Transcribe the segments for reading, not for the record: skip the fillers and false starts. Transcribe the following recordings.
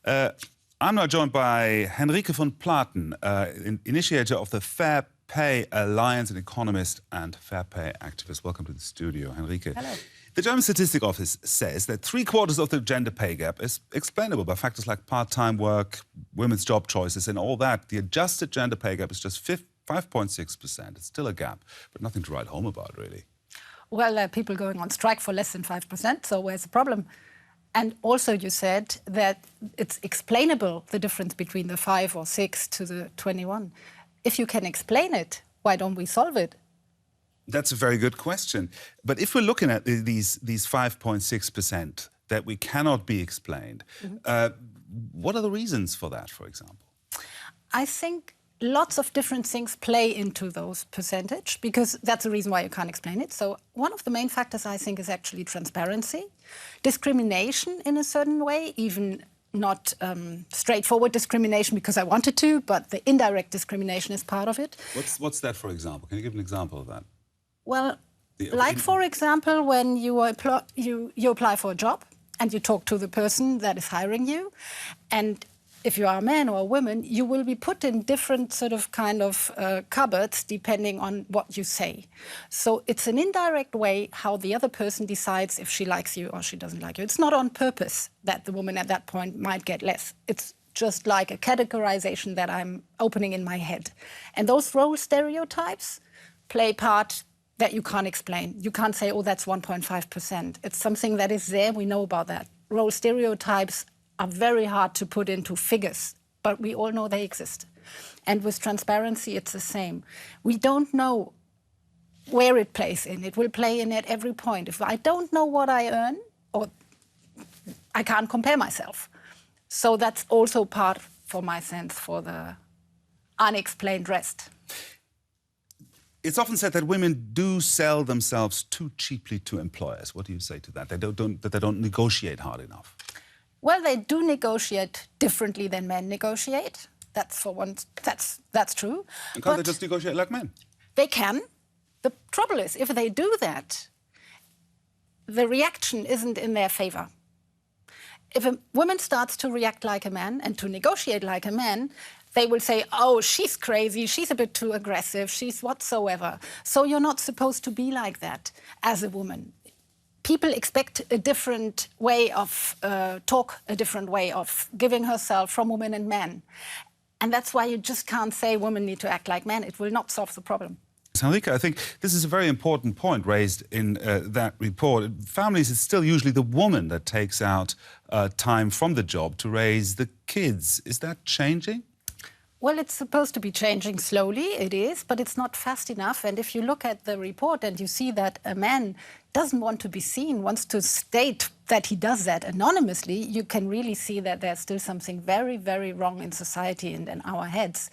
Uh, I'm now joined by Henrike von Platen, initiator of the Fair Pay Alliance, an economist and fair pay activist. Welcome to the studio, Henrike. Hello. The German Statistics Office says that 3/4 of the gender pay gap is explainable by factors like part-time work, women's job choices and all that. The adjusted gender pay gap is just 5.6%. It's still a gap, but nothing to write home about, really. Well, there are people going on strike for less than 5%, so where's the problem? And also you said that it's explainable, the difference between the 5 or 6 to the 21. If you can explain it, why don't we solve it? That's a very good question. But if we're looking at these 5.6% that we cannot be explained, what are the reasons for that, for example? I think lots of different things play into those percentage, because that's the reason why you can't explain it. So one of the main factors, I think, is actually transparency, discrimination in a certain way, even not straightforward discrimination because I wanted to, but the indirect discrimination is part of it. What's that, for example? Can you give an example of that? Well, like, for example, when you apply for a job and you talk to the person that is hiring you, and if you are a man or a woman, you will be put in different cupboards depending on what you say. So it's an indirect way how the other person decides if she likes you or she doesn't like you. It's not on purpose that the woman at that point might get less. It's just like a categorization that I'm opening in my head. And those role stereotypes play part that you can't explain. You can't say, oh, that's 1.5%. It's something that is there. We know about that. Role stereotypes are very hard to put into figures, but we all know they exist. And with transparency, it's the same. We don't know where it plays in. It will play in at every point. If I don't know what I earn, or I can't compare myself. So that's also part, for my sense, for the unexplained rest. It's often said that women do sell themselves too cheaply to employers. What do you say to that? That they don't negotiate hard enough? Well, they do negotiate differently than men negotiate. That's for one. That's true. And can't they just negotiate like men? They can. The trouble is, if they do that, the reaction isn't in their favor. If a woman starts to react like a man and to negotiate like a man, they will say, oh, she's crazy, she's a bit too aggressive, she's whatsoever. So you're not supposed to be like that as a woman. People expect a different way of talk, a different way of giving herself from women and men. And that's why you just can't say women need to act like men. It will not solve the problem. Henrike, I think this is a very important point raised in that report. Families, it's still usually the woman that takes out time from the job to raise the kids. Is that changing? Well, it's supposed to be changing slowly, it is, but it's not fast enough. And if you look at the report and you see that a man doesn't want to be seen, wants to state that he does that anonymously, you can really see that there's still something very, very wrong in society and in our heads.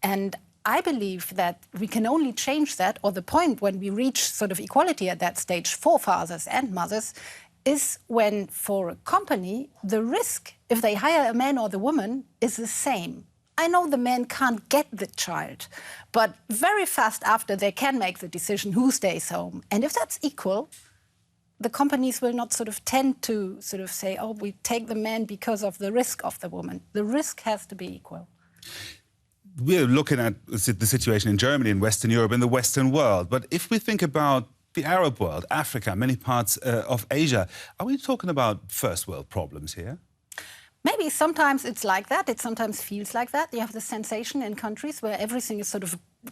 And I believe that we can only change that, or the point when we reach sort of equality at that stage for fathers and mothers, is when for a company, the risk, if they hire a man or the woman, is the same. I know the men can't get the child, but very fast after they can make the decision who stays home. And if that's equal, the companies will not tend to say, oh, we take the man because of the risk of the woman. The risk has to be equal. We're looking at the situation in Germany, in Western Europe, in the Western world. But if we think about the Arab world, Africa, many parts of Asia, are we talking about first world problems here? Maybe sometimes it's like that. It sometimes feels like that. You have the sensation in countries where everything is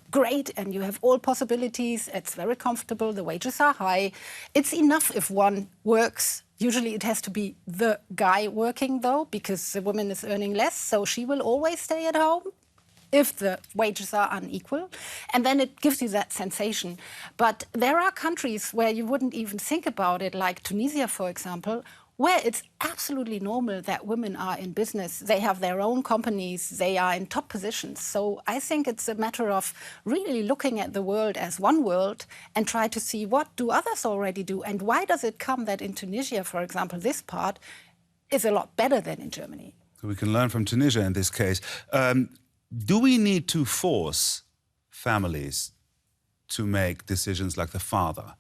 great and you have all possibilities. It's very comfortable. The wages are high. It's enough if one works. Usually it has to be the guy working, though, because the woman is earning less. So she will always stay at home if the wages are unequal. And then it gives you that sensation. But there are countries where you wouldn't even think about it, like Tunisia, for example, where it's absolutely normal that women are in business. They have their own companies, they are in top positions. So I think it's a matter of really looking at the world as one world and try to see what do others already do and why does it come that in Tunisia, for example, this part is a lot better than in Germany. So we can learn from Tunisia in this case. Do we need to force families to make decisions like the father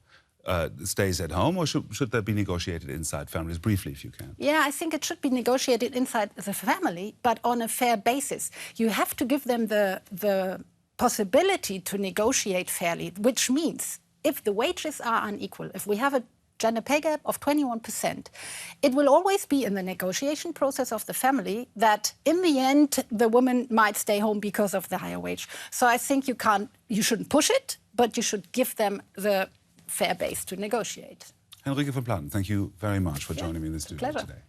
stays at home, or should that be negotiated inside families? Briefly, if you can. Yeah, I think it should be negotiated inside the family, but on a fair basis. You have to give them the possibility to negotiate fairly, which means if the wages are unequal, if we have a gender pay gap of 21%, it will always be in the negotiation process of the family that in the end the woman might stay home because of the higher wage. So I think you shouldn't push it, but you should give them the fair base to negotiate. Henrike von Platen, thank you very much for joining me in the studio today.